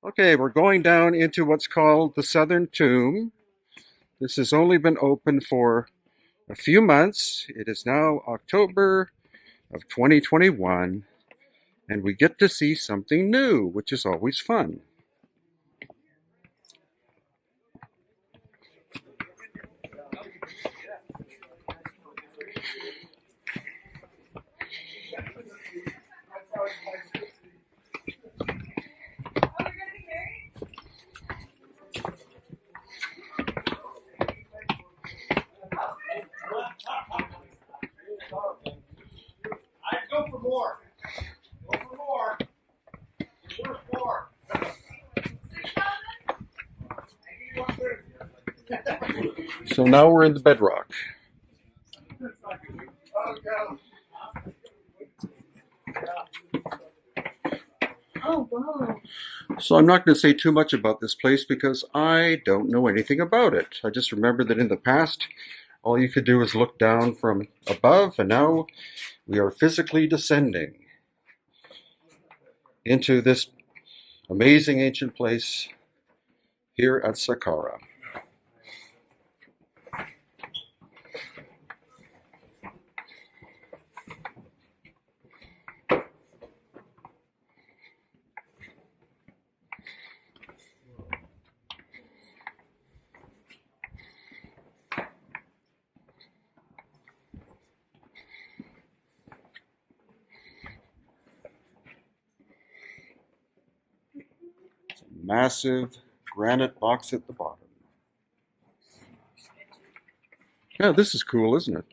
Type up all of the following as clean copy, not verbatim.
Okay, we're going down into what's called the Southern Tomb. This has only been open for a few months. It is now October of 2021, and we get to see something new, which is always fun. I'd go for more. Go for more. Worth more. So now we're in the bedrock. Oh, wow. So I'm not going to say too much about this place because I don't know anything about it. I just remember that in the past, all you could do was look down from above, and now we are physically descending into this amazing ancient place here at Saqqara. Massive granite box at the bottom. Yeah, this is cool, isn't it?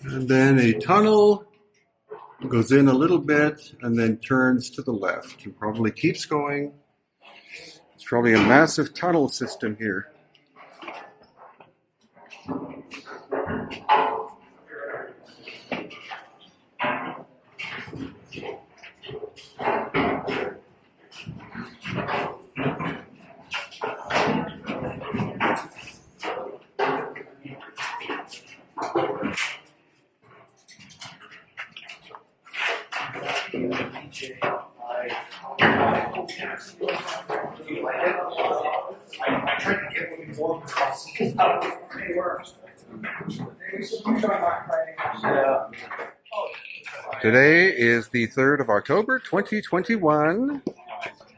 And then a tunnel goes in a little bit and then turns to the left and probably keeps going. It's probably a massive tunnel system here. I tried to get one more across. They were. Today is the 3rd of October, 2021.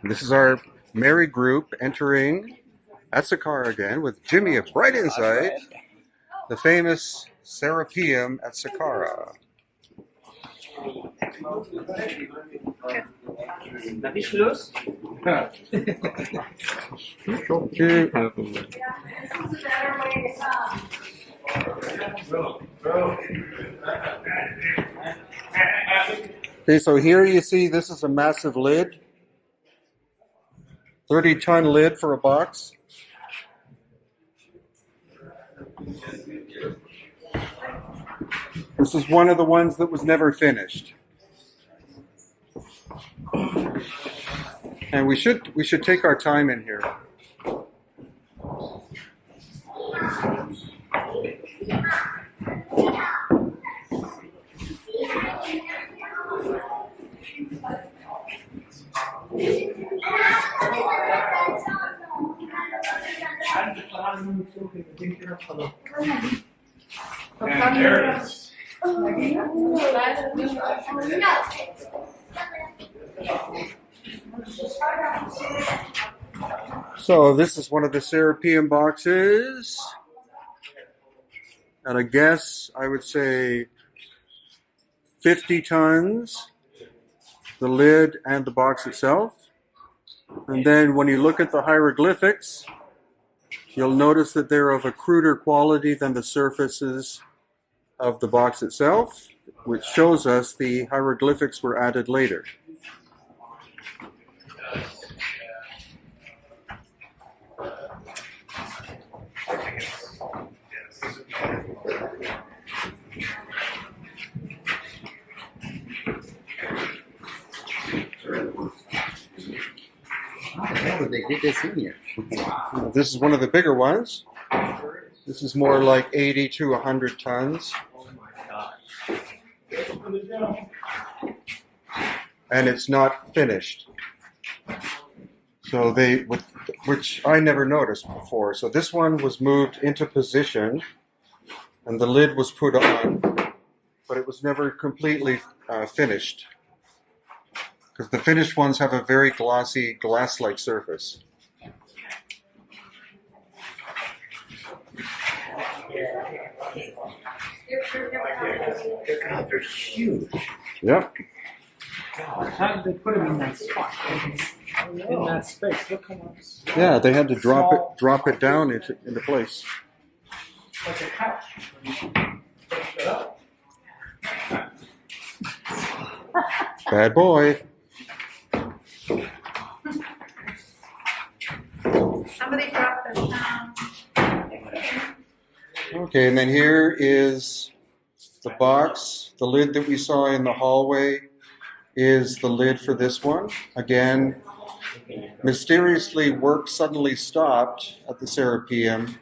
This is our merry group entering at Saqqara again with Jimmy of Bright Insight, the famous Serapeum at Saqqara. Darf ich los? Okay. Okay, so here you see this is a massive lid. 30-ton lid for a box. This is one of the ones that was never finished. And we should take our time in here. And there it is. So this is one of the Serapeum boxes. And I guess I would say 50 tons. the lid and the box itself. And then when you look at the hieroglyphics, you'll notice that they're of a cruder quality than the surfaces of the box itself, which shows us the hieroglyphics were added later. How did they get this in here? This is one of the bigger ones. This is more like 80 to 100 tons. And it's not finished. So which I never noticed before. So this one was moved into position and the lid was put on, but it was never completely finished. Because the finished ones have a very glossy, glass-like surface. God, they're huge. Yep. How did they put him in that spot? In that space. Look how much. Yeah, they had to drop it down into place. Like a couch. Bad boy. Somebody dropped their Okay, and then here is the box. The lid that we saw in the hallway is the lid for this one. Again, mysteriously work suddenly stopped at the Serapeum,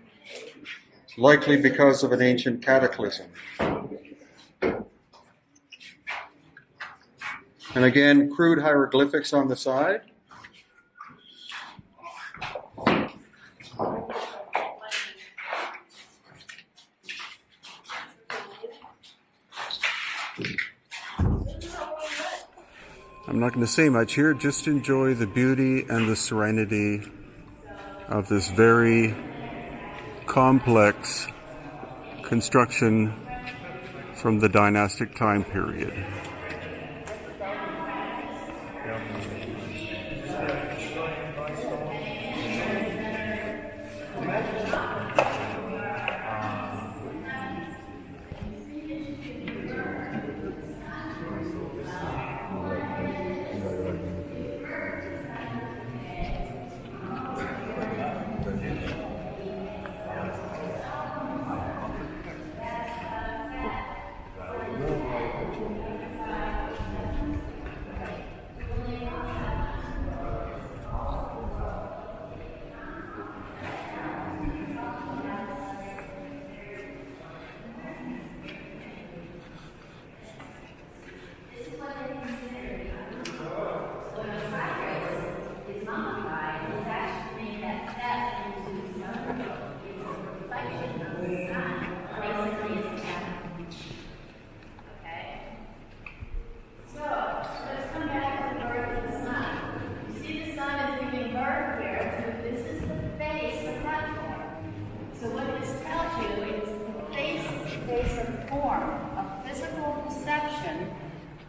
likely because of an ancient cataclysm. And again, crude hieroglyphics on the side. I'm not going to say much here, just enjoy the beauty and the serenity of this very complex construction from the dynastic time period.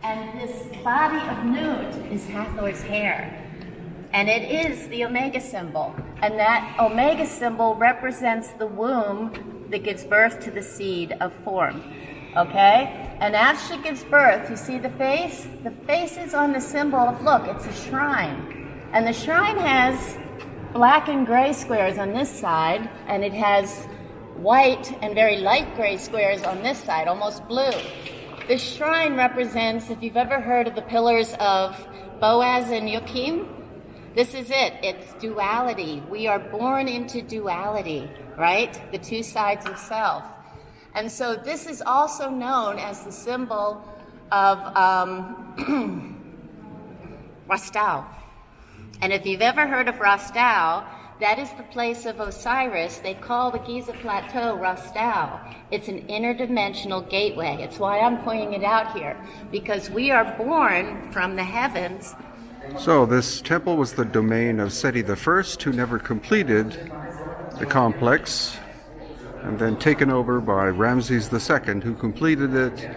And this body of Nut is Hathor's hair. And it is the Omega symbol. And that Omega symbol represents the womb that gives birth to the seed of form. Okay? And as she gives birth, you see the face? The face is on the symbol of, look, it's a shrine. And the shrine has black and gray squares on this side, and it has white and very light gray squares on this side, almost blue. This shrine represents, if you've ever heard of the pillars of Boaz and Joachim, this is it. It's duality. We are born into duality, right? The two sides of self. And so this is also known as the symbol of Rastau. And if you've ever heard of Rastau, that is the place of Osiris. They call the Giza Plateau Rastau. It's an interdimensional gateway. It's why I'm pointing it out here, because we are born from the heavens. So this temple was the domain of Seti I, who never completed the complex, and then taken over by Ramses II, who completed it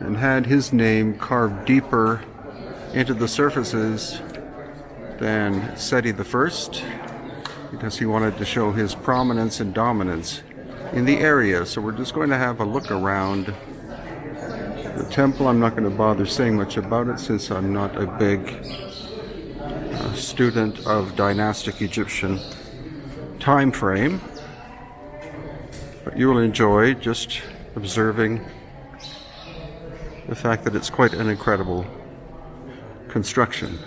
and had his name carved deeper into the surfaces than Seti the First, because he wanted to show his prominence and dominance in the area. So we're just going to have a look around the temple. I'm not going to bother saying much about it since I'm not a big student of dynastic Egyptian time frame, but you will enjoy just observing the fact that it's quite an incredible construction.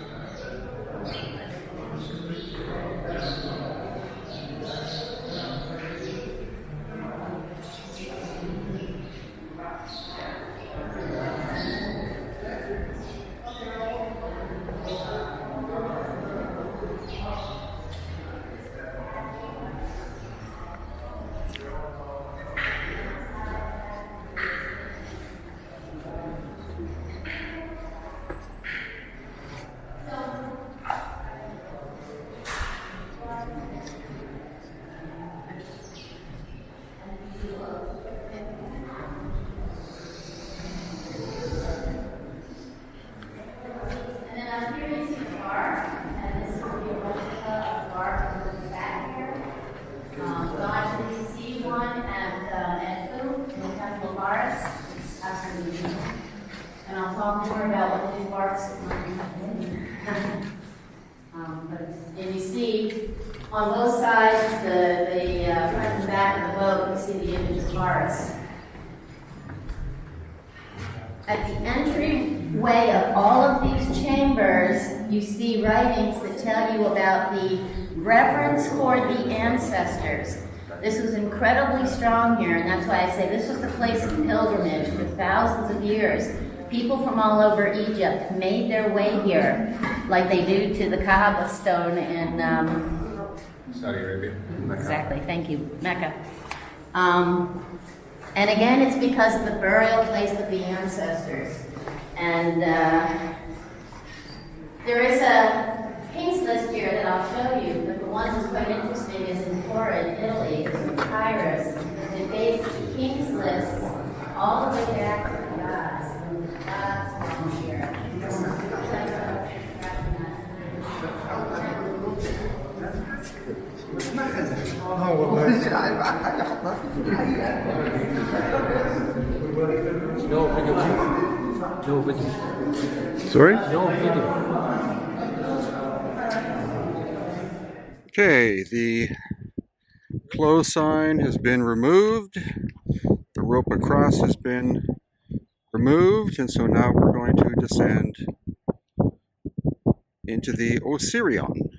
And I'll talk more about what these barks and you see on both sides, the front and back of the boat, you see the image of Horus. At the entryway of all of these chambers, you see writings that tell you about the reverence for the ancestors. This was incredibly strong here, and that's why I say this was the place of pilgrimage for thousands of years. People from all over Egypt made their way here, like they do to the Kaaba stone in Saudi Arabia. Mecca. Exactly, thank you, Mecca. And again, it's because of the burial place of the ancestors. And there is a king's list here that I'll show you, but the one that's quite interesting is in Torrid, Italy. It's in Tyrus. It based the king's list all the way back to the gods. And the gods come here. No video. Sorry? No video. Okay, the close sign has been removed. The rope across has been removed, and so now we're going to descend into the Osirion.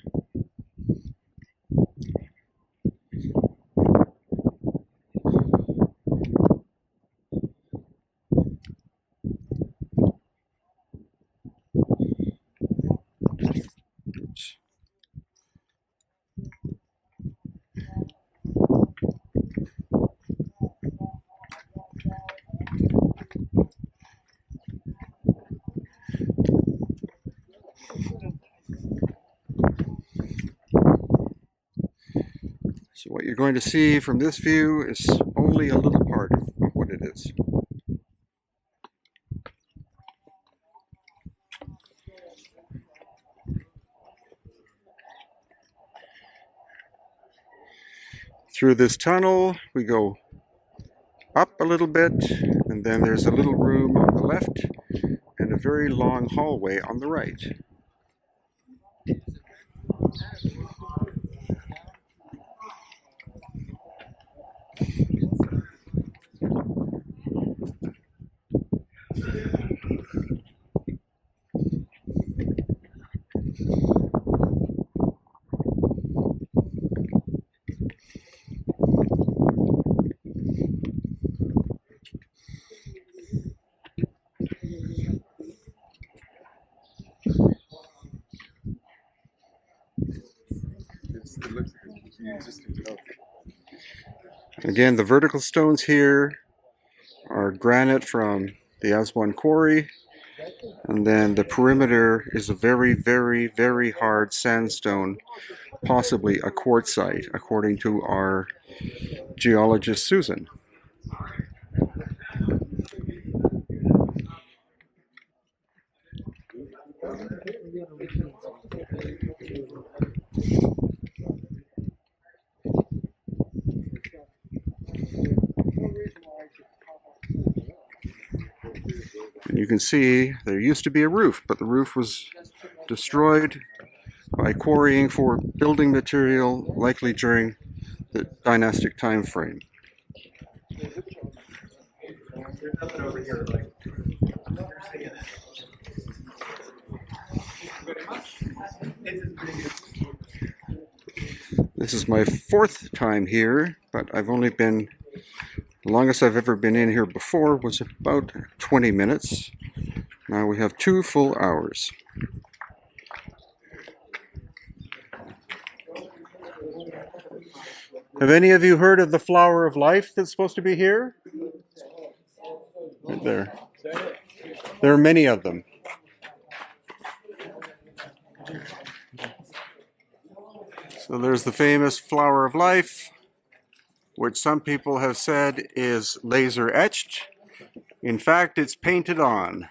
So what you're going to see from this view is only a little part of what it is. Through this tunnel, we go up a little bit, and then there's a little room on the left and a very long hallway on the right. Again, the vertical stones here are granite from the Aswan quarry, and then the perimeter is a very, very, very hard sandstone, possibly a quartzite, according to our geologist Susan. And you can see there used to be a roof, but the roof was destroyed by quarrying for building material, likely during the dynastic time frame. This is my fourth time here, but I've only been, the longest I've ever been in here before was about 20 minutes. Now we have 2 full hours. Have any of you heard of the flower of life that's supposed to be here? Right there. There are many of them. So there's the famous flower of life, which some people have said is laser etched. In fact, it's painted on.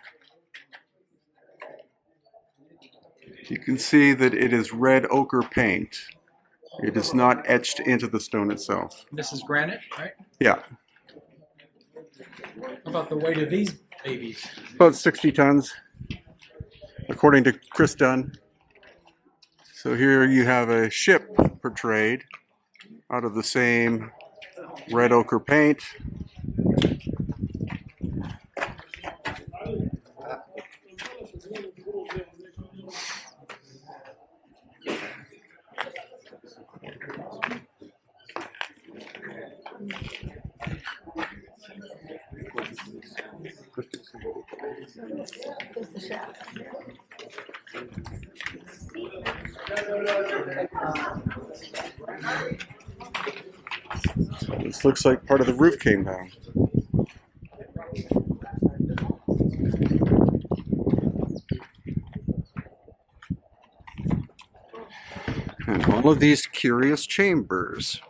You can see that it is red ochre paint. It is not etched into the stone itself. This is granite, right? Yeah, How about the weight of these babies? about 60 tons, according to Chris Dunn. So here you have a ship portrayed out of the same red ochre paint. So this looks like part of the roof came down. And all of these curious chambers.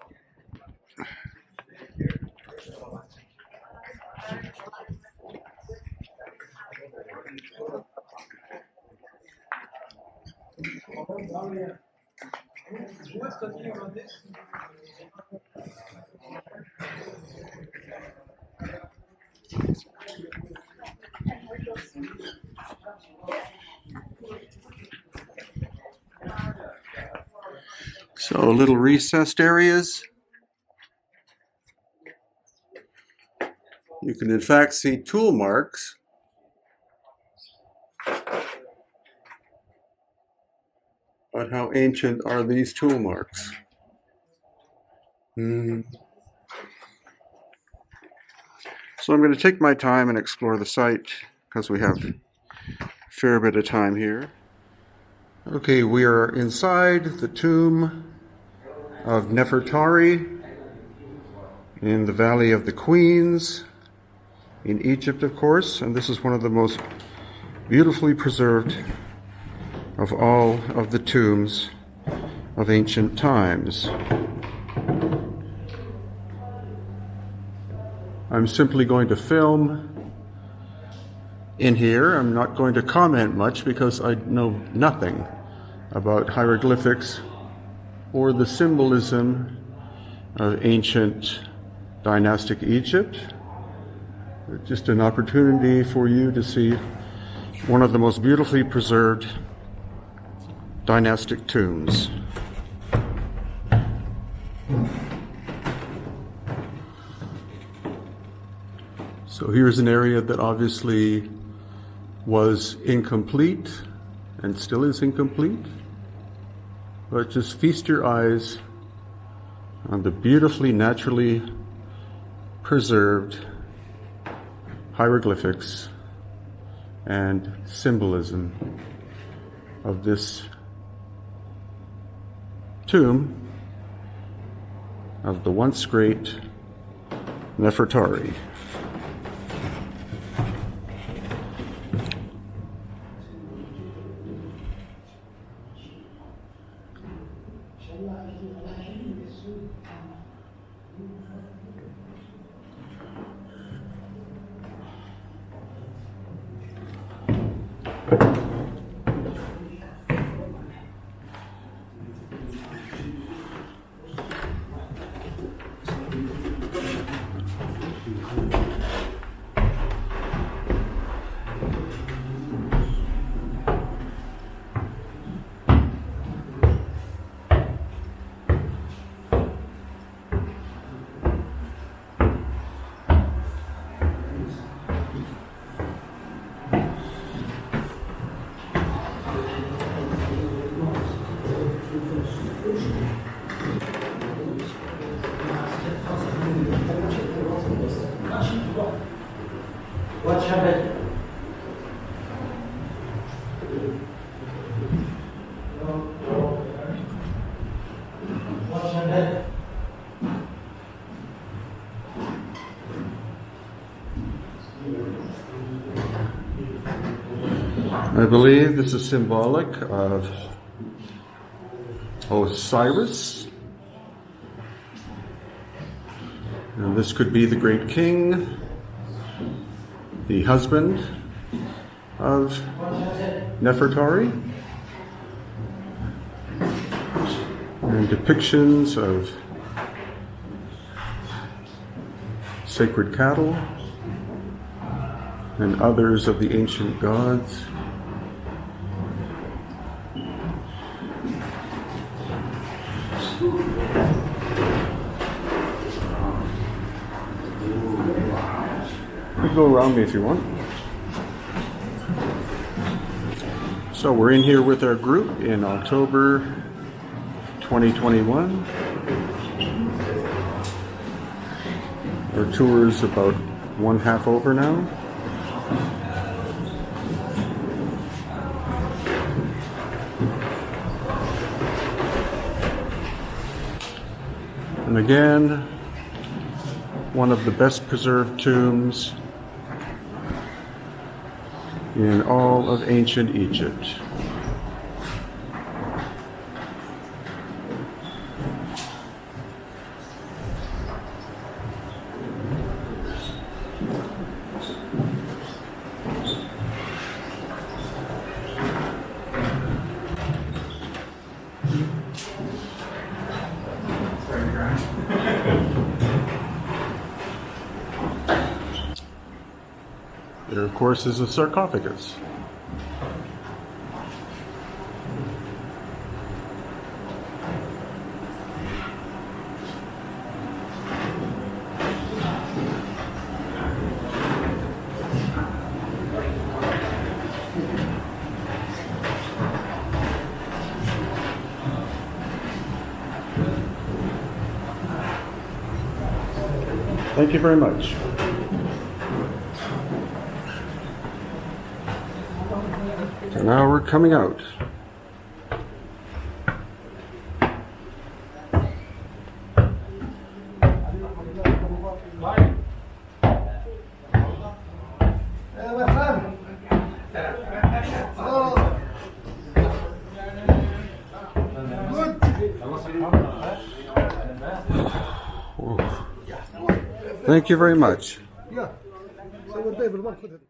So little recessed areas. You can in fact see tool marks. But how ancient are these tool marks? So I'm going to take my time and explore the site because we have a fair bit of time here. Okay, we are inside the tomb of Nefertari in the Valley of the Queens in Egypt, of course, and this is one of the most beautifully preserved of all of the tombs of ancient times. I'm simply going to film in here. I'm not going to comment much because I know nothing about hieroglyphics or the symbolism of ancient dynastic Egypt. It's just an opportunity for you to see one of the most beautifully preserved dynastic tombs. So here's an area that obviously was incomplete and still is incomplete. But just feast your eyes on the beautifully, naturally preserved hieroglyphics and symbolism of this tomb of the once great Nefertari. I believe this is symbolic of Osiris. And this could be the great king, the husband of Nefertari, and depictions of sacred cattle and others of the ancient gods. You can go around me if you want. So we're in here with our group in October 2021. Our tour is about one half over now. And again, one of the best preserved tombs in all of ancient Egypt. There, of course, is a sarcophagus. Thank you very much. So now we're coming out. Thank you very much. Yeah. So we'll be able to work with it.